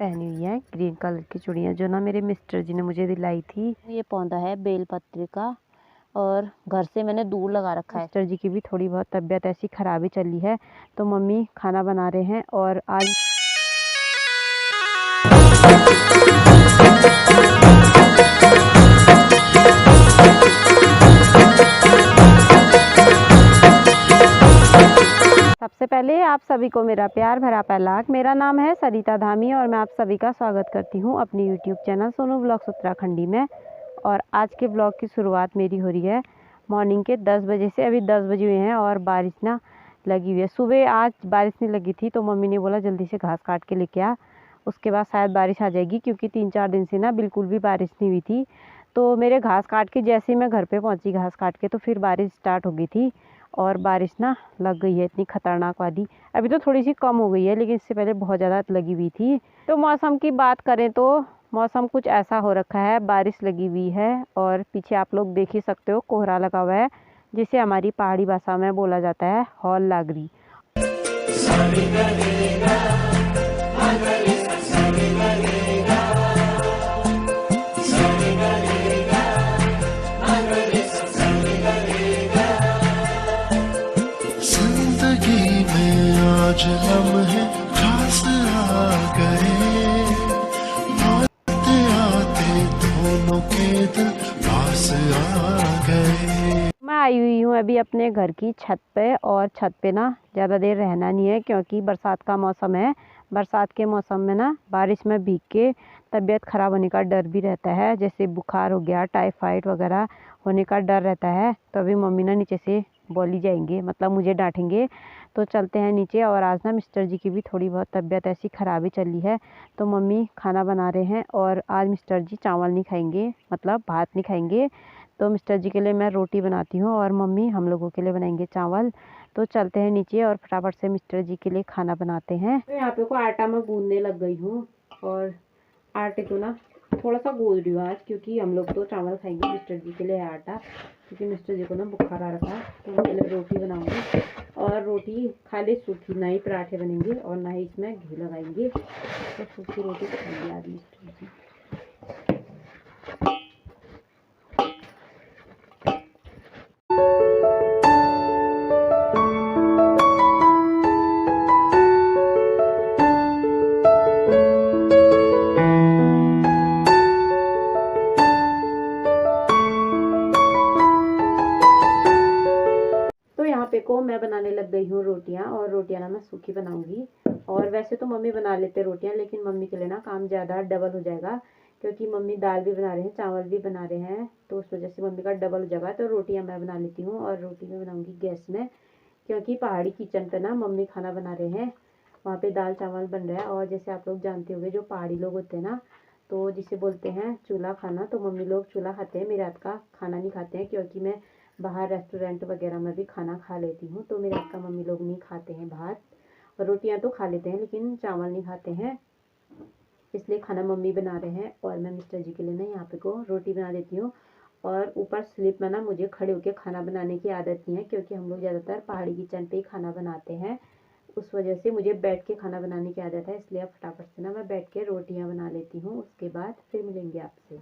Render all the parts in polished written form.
पहनी हुई है ग्रीन कलर की चूड़ियाँ, जो ना मेरे मिस्टर जी ने मुझे दिलाई थी। ये पौधा है बेलपत्र का और घर से मैंने दूर लगा रखा है। मिस्टर जी की भी थोड़ी बहुत तबीयत ऐसी खराबी चली है, तो मम्मी खाना बना रहे हैं। और आज सबसे पहले आप सभी को मेरा प्यार भरा पहलाक। मेरा नाम है सरिता धामी और मैं आप सभी का स्वागत करती हूँ अपनी YouTube channel Sonu blogs Uttarakhandi में। और आज के ब्लॉग की शुरुआत मेरी हो रही है मॉर्निंग के 10 बजे से। अभी 10 बजे हुए हैं और बारिश ना लगी हुई है। सुबह आज बारिश नहीं लगी थी, तो मम्मी ने बोला जल्दी से घास काट के लेके आ, उसके बाद शायद बारिश आ जाएगी, क्योंकि 3-4 दिन से ना बिल्कुल भी बारिश नहीं हुई थी। तो मेरे घास काट के जैसे ही मैं घर पे पहुंची घास काट के, तो फिर बारिश स्टार्ट हो गई थी और बारिश ना लग गई है इतनी खतरनाक वाली। अभी तो थोड़ी सी कम हो गई है, लेकिन इससे पहले बहुत ज़्यादा लगी हुई थी। तो मौसम की बात करें तो मौसम कुछ ऐसा हो रखा है, बारिश लगी हुई है और पीछे आप लोग देख ही सकते हो कोहरा लगा हुआ है, जिसे हमारी पहाड़ी भाषा में बोला जाता है हौल लागरी। जिंदगी में आज लम्हे खास आ गए, आते आते दोनों के दिल पास आ गए। मैं आई हुई हूँ अभी अपने घर की छत पे, और छत पे ना ज़्यादा देर रहना नहीं है, क्योंकि बरसात का मौसम है। बरसात के मौसम में ना बारिश में भीग के तबीयत ख़राब होने का डर भी रहता है, जैसे बुखार हो गया, टाइफाइड वगैरह होने का डर रहता है। तो अभी मम्मी ना नीचे से बोली जाएंगे, मतलब मुझे डांटेंगे। तो चलते हैं नीचे। और आज ना मिस्टर जी की भी थोड़ी बहुत तबीयत ऐसी ख़राबी चली है, तो मम्मी खाना बना रहे हैं। और आज मिस्टर जी चावल नहीं खाएंगे, मतलब भात नहीं खाएंगे। तो मिस्टर जी के लिए मैं रोटी बनाती हूँ और मम्मी हम लोगों के लिए बनाएंगे चावल। तो चलते हैं नीचे और फटाफट से मिस्टर जी के लिए खाना बनाते हैं। तो यहाँ पे को आटा मैं गूंदने लग गई हूँ, और आटे को ना थोड़ा सा गूंद रही हूँ आज, क्योंकि हम लोग तो चावल खाएंगे। मिस्टर जी के लिए है आटा, क्योंकि मिस्टर जी को ना बुखार आ रखा है। तो उनके लिए रोटी बनाऊंगी, और रोटी खाली सूखी, ना ही पराठे बनेंगे और ना ही इसमें घी लगाएंगे। तो सूखी रोटी खाएंगे आज मिस्टर जी। तो यहाँ पे को मैं बनाने लग गई हूँ रोटियाँ, और रोटियाँ ना मैं सूखी बनाऊंगी। और वैसे तो मम्मी बना लेते रोटियाँ, लेकिन मम्मी के लिए ना काम ज़्यादा डबल हो जाएगा, क्योंकि मम्मी दाल भी बना रहे हैं, चावल भी बना रहे हैं। तो उस वजह से मम्मी का डबल हो जाएगा। तो रोटियाँ मैं बना लेती हूँ, और रोटी मैं बनाऊँगी गैस में, क्योंकि पहाड़ी किचन पर ना मम्मी खाना बना रहे हैं, वहाँ पर दाल चावल बन रहा है। और जैसे आप लोग जानते होंगे, जो पहाड़ी लोग होते हैं ना, तो जिसे बोलते हैं चूल्हा खाना, तो मम्मी लोग चूल्हा खाते हैं, मेरे हाथ का खाना नहीं खाते हैं। क्योंकि मैं बाहर रेस्टोरेंट वगैरह में भी खाना खा लेती हूँ, तो मेरे हाथ का मम्मी लोग नहीं खाते हैं भात। रोटियां तो खा लेते हैं, लेकिन चावल नहीं खाते हैं, इसलिए खाना मम्मी बना रहे हैं। और मैं मिस्टर जी के लिए ना यहाँ पे को रोटी बना देती हूँ। और ऊपर स्लिप में ना मुझे खड़े होकर खाना बनाने की आदत नहीं है, क्योंकि हम लोग ज़्यादातर पहाड़ी किचन पे ही खाना बनाते हैं। उस वजह से मुझे बैठ के खाना बनाने की आदत है, इसलिए अब फटाफट से ना मैं बैठ के रोटियाँ बना लेती हूँ। उसके बाद फिर मिलेंगे आपसे।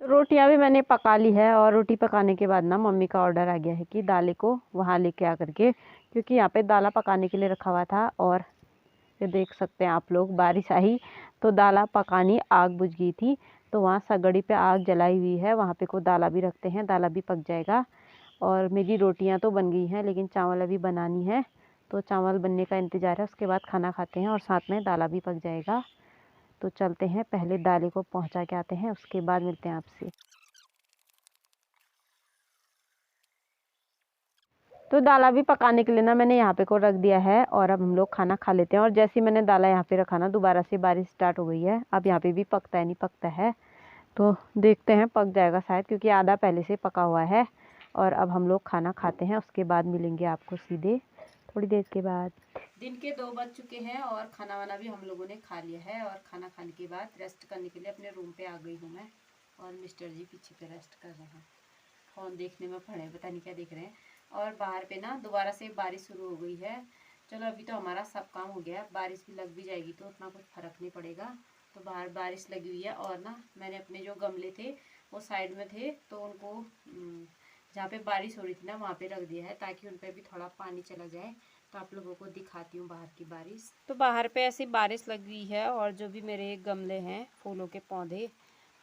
रोटियां भी मैंने पका ली है, और रोटी पकाने के बाद ना मम्मी का ऑर्डर आ गया है कि दालें को वहाँ लेके आ करके, क्योंकि यहाँ पे दाला पकाने के लिए रखा हुआ था। और ये देख सकते हैं आप लोग, बारिश आई तो दाला पकानी आग बुझ गई थी, तो वहाँ सगड़ी पे आग जलाई हुई है, वहाँ पे को दाला भी रखते हैं, दाला भी पक जाएगा। और मेरी रोटियाँ तो बन गई हैं, लेकिन चावल अभी बनानी है, तो चावल बनने का इंतज़ार है। उसके बाद खाना खाते हैं और साथ में दाला भी पक जाएगा। तो चलते हैं, पहले दाले को पहुँचा के आते हैं, उसके बाद मिलते हैं आपसे। तो दाला भी पकाने के लिए ना मैंने यहाँ पे को रख दिया है और अब हम लोग खाना खा लेते हैं। और जैसे ही मैंने दाला यहाँ पे रखा ना दोबारा से बारिश स्टार्ट हो गई है। अब यहाँ पे भी पकता है नहीं पकता है, तो देखते हैं पक जाएगा शायद, क्योंकि आधा पहले से पका हुआ है। और अब हम लोग खाना खाते हैं, उसके बाद मिलेंगे आपको सीधे थोड़ी देर के बाद। दिन के 2 बज चुके हैं और खाना वाना भी हम लोगों ने खा लिया है। और खाना खाने के बाद रेस्ट करने के लिए अपने रूम पे आ गई हूँ मैं, और मिस्टर जी पीछे पे रेस्ट कर रहे हैं, फ़ोन देखने में पड़े, पता नहीं क्या देख रहे हैं। और बाहर पे ना दोबारा से बारिश शुरू हो गई है। चलो अभी तो हमारा सब काम हो गया, बारिश भी लग भी जाएगी तो उतना कुछ फ़र्क नहीं पड़ेगा। तो बाहर बारिश लगी हुई है। और ना मैंने अपने जो गमले थे वो साइड में थे, तो उनको जहाँ पे बारिश हो रही थी ना वहाँ पे रख दिया है, ताकि उन पर भी थोड़ा पानी चला जाए। तो आप लोगों को दिखाती हूँ बाहर की बारिश। तो बाहर पे ऐसी बारिश लगी हुई है, और जो भी मेरे गमले हैं फूलों के पौधे,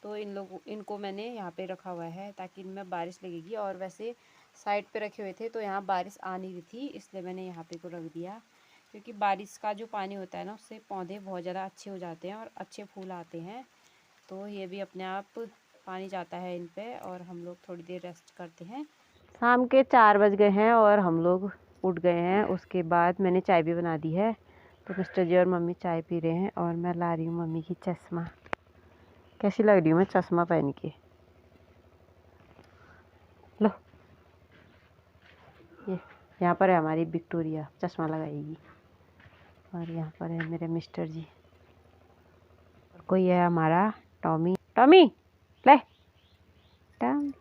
तो इनको मैंने यहाँ पे रखा हुआ है ताकि इनमें बारिश लगेगी। और वैसे साइड पे रखे हुए थे तो यहाँ बारिश आ नहीं रही थी, इसलिए मैंने यहाँ पे को रख दिया। क्योंकि बारिश का जो पानी होता है ना उससे पौधे बहुत ज़्यादा अच्छे हो जाते हैं और अच्छे फूल आते हैं। तो ये भी अपने आप पानी जाता है इन पे, और हम लोग थोड़ी देर रेस्ट करते हैं। शाम के 4 बज गए हैं और हम लोग उठ गए हैं। उसके बाद मैंने चाय भी बना दी है। तो मिस्टर जी और मम्मी चाय पी रहे हैं, और मैं ला रही हूँ मम्मी की चश्मा। कैसी लग रही हूँ मैं चश्मा पहन के? लो, ये यहाँ पर है हमारी विक्टोरिया, चश्मा लगाएगी। और यहाँ पर है मेरे मिस्टर जी, और कोई है हमारा टॉमी। टॉमी ले टॉमी।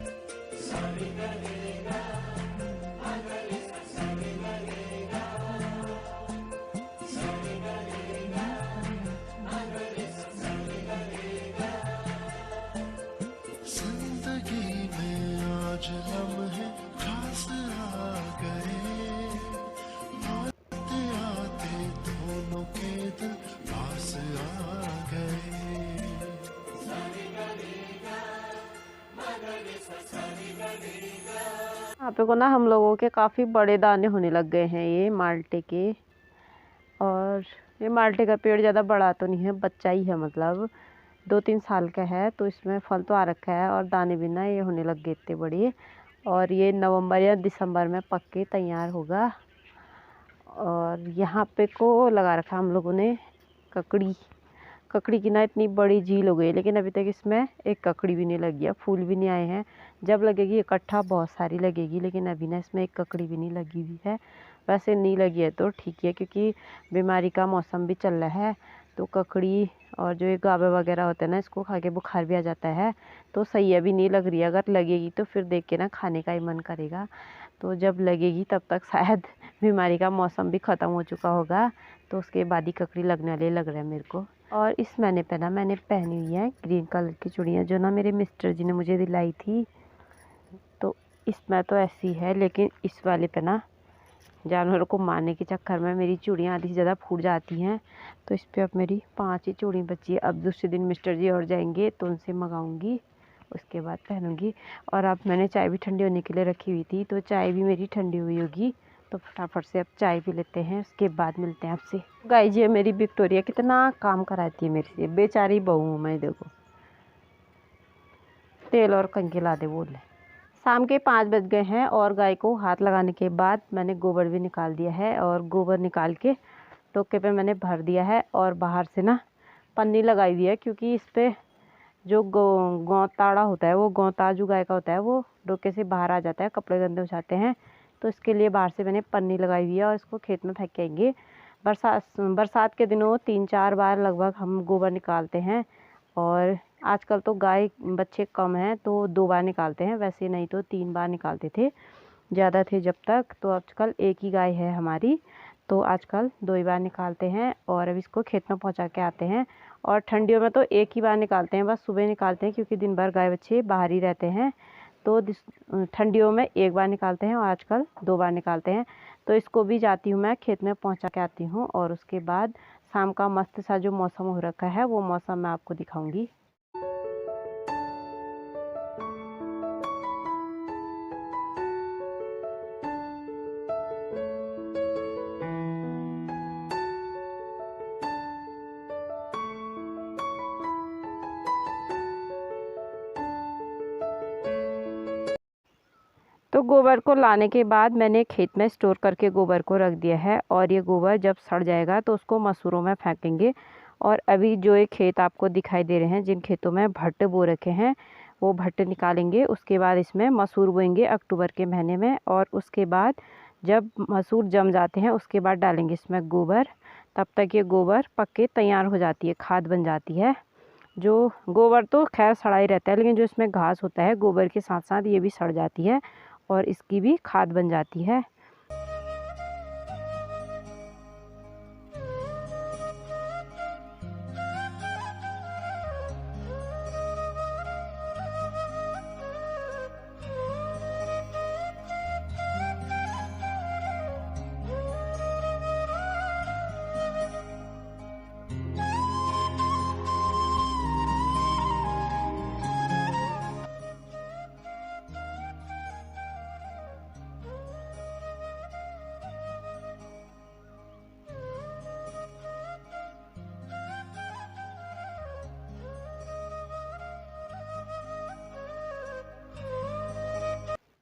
जिंदगी में आज लम्हे खास आ गए, आते आते दोनों के दिल पास आ गए। यहाँ पे को ना हम लोगों के काफ़ी बड़े दाने होने लग गए हैं ये माल्टे के। और ये माल्टे का पेड़ ज़्यादा बड़ा तो नहीं है, बच्चा ही है, मतलब 2-3 साल का है। तो इसमें फल तो आ रखा है, और दाने भी ना ये होने लग गए इतने बड़े। और ये नवंबर या दिसंबर में पक के तैयार होगा। और यहाँ पे को लगा रखा हम लोगों ने ककड़ी। ककड़ी की ना इतनी बड़ी झील हो गई, लेकिन अभी तक इसमें एक ककड़ी भी नहीं लगी है, फूल भी नहीं आए हैं। जब लगेगी इकट्ठा बहुत सारी लगेगी, लेकिन अभी ना इसमें एक ककड़ी भी नहीं लगी हुई है। वैसे नहीं लगी है तो ठीक है, क्योंकि बीमारी का मौसम भी चल रहा है। तो ककड़ी और जो ये गावे वगैरह होते हैं ना, इसको खा के बुखार भी आ जाता है। तो सही अभी नहीं लग रही है, अगर लगेगी तो फिर देख के ना खाने का ही मन करेगा। तो जब लगेगी तब तक शायद बीमारी का मौसम भी ख़त्म हो चुका होगा, तो उसके बाद ही ककड़ी लगने वाली लग रहा है मेरे को। और इस महीने पे ना मैंने पहनी हुई है ग्रीन कलर की चूड़ियाँ, जो ना मेरे मिस्टर जी ने मुझे दिलाई थी। तो इसमें तो ऐसी है, लेकिन इस वाले पे ना जानवरों को मारने के चक्कर में मेरी चूड़ियाँ आधी से ज़्यादा फूट जाती हैं। तो इस पर अब मेरी 5 ही चूड़ी बची है। अब दूसरे दिन मिस्टर जी और जाएंगे तो उनसे मंगाऊंगी, उसके बाद पहनूंगी। और अब मैंने चाय भी ठंडी होने के लिए रखी हुई थी, तो चाय भी मेरी ठंडी हुई होगी। तो फटाफट से अब चाय पी लेते हैं, उसके बाद मिलते हैं आपसे। गाइस ये मेरी विक्टोरिया कितना काम कराती है मेरे से, बेचारी बहू हूँ मैं। देखो तेल और कंघी ला दे बोल रहे। शाम के 5 बज गए हैं, और गाय को हाथ लगाने के बाद मैंने गोबर भी निकाल दिया है। और गोबर निकाल के टोके पे मैंने भर दिया है, और बाहर से ना पन्नी लगाई दी है, क्योंकि इस पर जो गौताड़ा होता है, वो गौता जो गाय का होता है वो डोके से बाहर आ जाता है, कपड़े गंदे हो जाते हैं। तो इसके लिए बाहर से मैंने पन्नी लगाई हुई है, और इसको खेत में फेंक के आएंगे। बरसात के दिनों 3-4 बार लगभग हम गोबर निकालते हैं। और आजकल तो गाय बच्चे कम हैं तो 2 बार निकालते हैं, वैसे नहीं तो 3 बार निकालते थे, ज़्यादा थे जब तक। तो आजकल एक ही गाय है हमारी, तो आजकल 2 ही बार निकालते हैं। और अब इसको खेत में पहुंचा के आते हैं। और ठंडियों में तो एक ही बार निकालते हैं, बस सुबह निकालते हैं, क्योंकि दिन भर गाय बच्चे बाहर ही रहते हैं। तो ठंडियों में एक बार निकालते हैं, और आजकल 2 बार निकालते हैं। तो इसको भी जाती हूँ मैं खेत में पहुंचा के आती हूँ, और उसके बाद शाम का मस्त सा जो मौसम हो रखा है वो मौसम मैं आपको दिखाऊंगी। तो तो गोबर को लाने के बाद मैंने खेत में स्टोर करके गोबर को रख दिया है और ये गोबर जब सड़ जाएगा तो उसको मसूरों में फेंकेंगे। और अभी जो ये खेत आपको दिखाई दे रहे हैं, जिन खेतों में भट्ट बो रखे हैं, वो भट्ट निकालेंगे। उसके बाद इसमें मसूर बोएंगे अक्टूबर के महीने में, और उसके बाद जब मसूर जम जाते हैं उसके बाद डालेंगे इसमें गोबर। तब तक ये गोबर पक के तैयार हो जाती है, खाद बन जाती है। जो गोबर तो खैर सड़ा ही रहता है, लेकिन जो इसमें घास होता है गोबर के साथ साथ ये भी सड़ जाती है और इसकी भी खाद बन जाती है।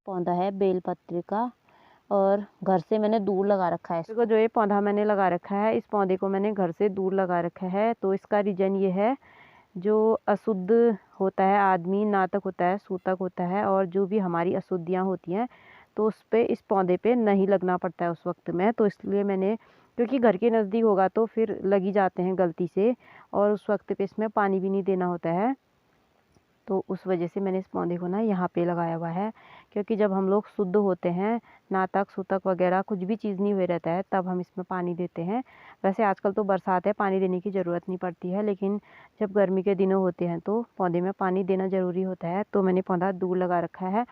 पौधा है बेलपत्र का और घर से मैंने दूर लगा रखा है इसको। जो ये पौधा मैंने लगा रखा है, इस पौधे को मैंने घर से दूर लगा रखा है। तो इसका रीज़न ये है, जो अशुद्ध होता है आदमी, नातक होता है, सूतक होता है, और जो भी हमारी अशुद्धियाँ होती हैं तो उस पे इस पौधे पे नहीं लगना पड़ता है उस वक्त में। तो इसलिए मैंने, क्योंकि घर के नज़दीक होगा तो फिर लगी जाते हैं गलती से, और उस वक्त पे इसमें पानी भी नहीं देना होता है। तो उस वजह से मैंने इस पौधे को ना यहाँ पे लगाया हुआ है, क्योंकि जब हम लोग शुद्ध होते हैं, नातक सूतक वगैरह कुछ भी चीज़ नहीं हुए रहता है, तब हम इसमें पानी देते हैं। वैसे आजकल तो बरसात है, पानी देने की ज़रूरत नहीं पड़ती है, लेकिन जब गर्मी के दिनों होते हैं तो पौधे में पानी देना ज़रूरी होता है। तो मैंने पौधा दूर लगा रखा है।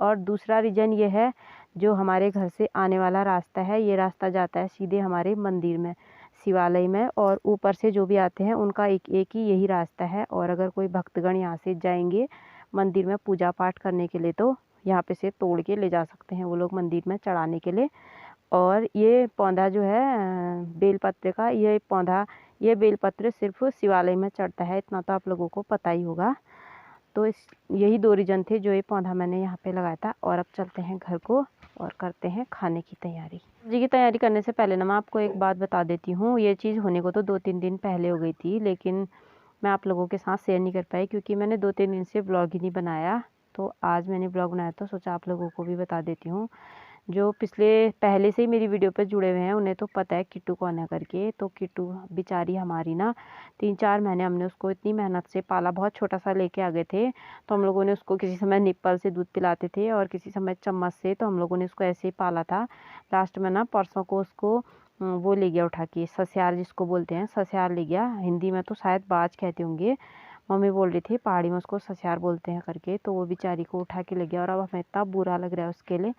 और दूसरा रीज़न ये है, जो हमारे घर से आने वाला रास्ता है, ये रास्ता जाता है सीधे हमारे मंदिर में, शिवालय में, और ऊपर से जो भी आते हैं उनका एक एक ही यही रास्ता है। और अगर कोई भक्तगण यहाँ से जाएंगे मंदिर में पूजा पाठ करने के लिए तो यहाँ पे से तोड़ के ले जा सकते हैं वो लोग मंदिर में चढ़ाने के लिए। और ये पौधा जो है बेलपत्र का, ये बेलपत्र सिर्फ शिवालय में चढ़ता है, इतना तो आप लोगों को पता ही होगा। तो यही 2 रीज़न थे जो ये पौधा मैंने यहाँ पे लगाया था। और अब चलते हैं घर को और करते हैं खाने की तैयारी। सब्जी की तैयारी करने से पहले ना मैं आपको एक बात बता देती हूँ। ये चीज़ होने को तो 2-3 दिन पहले हो गई थी, लेकिन मैं आप लोगों के साथ शेयर नहीं कर पाई, क्योंकि मैंने 2-3 दिन से ब्लॉग ही नहीं बनाया। तो आज मैंने ब्लॉग बनाया तो सोचा आप लोगों को भी बता देती हूँ। जो पहले से ही मेरी वीडियो पे जुड़े हुए हैं उन्हें तो पता है किट्टू कौन है करके। तो किट्टू बेचारी हमारी ना 3-4 महीने हमने उसको इतनी मेहनत से पाला। बहुत छोटा सा लेके आ गए थे, तो हम लोगों ने उसको किसी समय निप्पल से दूध पिलाते थे और किसी समय चम्मच से। तो हम लोगों ने उसको ऐसे ही पाला था। लास्ट में ना परसों को उसको वो ले गया उठा के, सस्यार जिसको बोलते हैं, सस्यार ले गया। हिंदी में तो शायद बाज कहते होंगे, मम्मी बोल रही थी पहाड़ी में उसको सस्यार बोलते हैं करके। तो वो बेचारी को उठा के ले गया, और अब हमें इतना बुरा लग रहा है उसके लिए।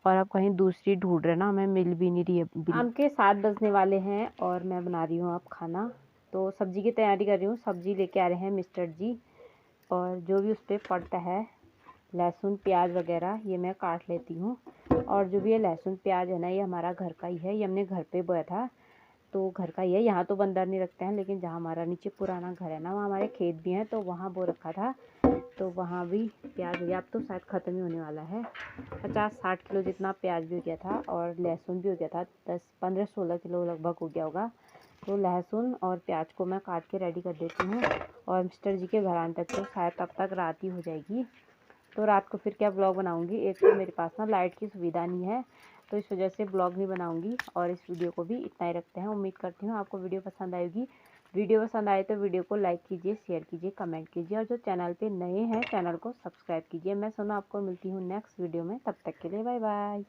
और अब कहीं दूसरी ढूंढ रहे ना, हमें मिल भी नहीं रही है। शाम के 7 बजने वाले हैं और मैं बना रही हूँ अब खाना। तो सब्ज़ी की तैयारी कर रही हूँ। सब्ज़ी लेके आ रहे हैं मिस्टर जी, और जो भी उस पर पड़ता है लहसुन प्याज वगैरह ये मैं काट लेती हूँ। और जो भी ये लहसुन प्याज है ना, ये हमारा घर का ही है, ये हमने घर पे बोया था, तो घर का ही है। यहाँ तो बंदर नहीं रखते हैं, लेकिन जहाँ हमारा नीचे पुराना घर है ना, वहाँ हमारे खेत भी हैं, तो वहाँ बो रखा था। तो वहाँ भी प्याज हो गया, अब तो शायद ख़त्म ही होने वाला है। 50-60 किलो जितना प्याज भी हो गया था, और लहसुन भी हो गया था, 10-15-16 किलो लगभग हो गया होगा। तो लहसुन और प्याज को मैं काट के रेडी कर देती हूँ। और मिस्टर जी के घर आने तक तो शायद तब तक रात ही हो जाएगी। तो रात को फिर क्या ब्लॉग बनाऊँगी। एक तो मेरे पास ना लाइट की सुविधा नहीं है, तो इस वजह से ब्लॉग नहीं बनाऊँगी। और इस वीडियो को भी इतना ही रखते हैं। उम्मीद करती हूँ आपको वीडियो पसंद आएगी। वीडियो पसंद आए तो वीडियो को लाइक कीजिए, शेयर कीजिए, कमेंट कीजिए, और जो चैनल पे नए हैं चैनल को सब्सक्राइब कीजिए। मैं सोनू आपको मिलती हूँ नेक्स्ट वीडियो में, तब तक के लिए बाय बाय।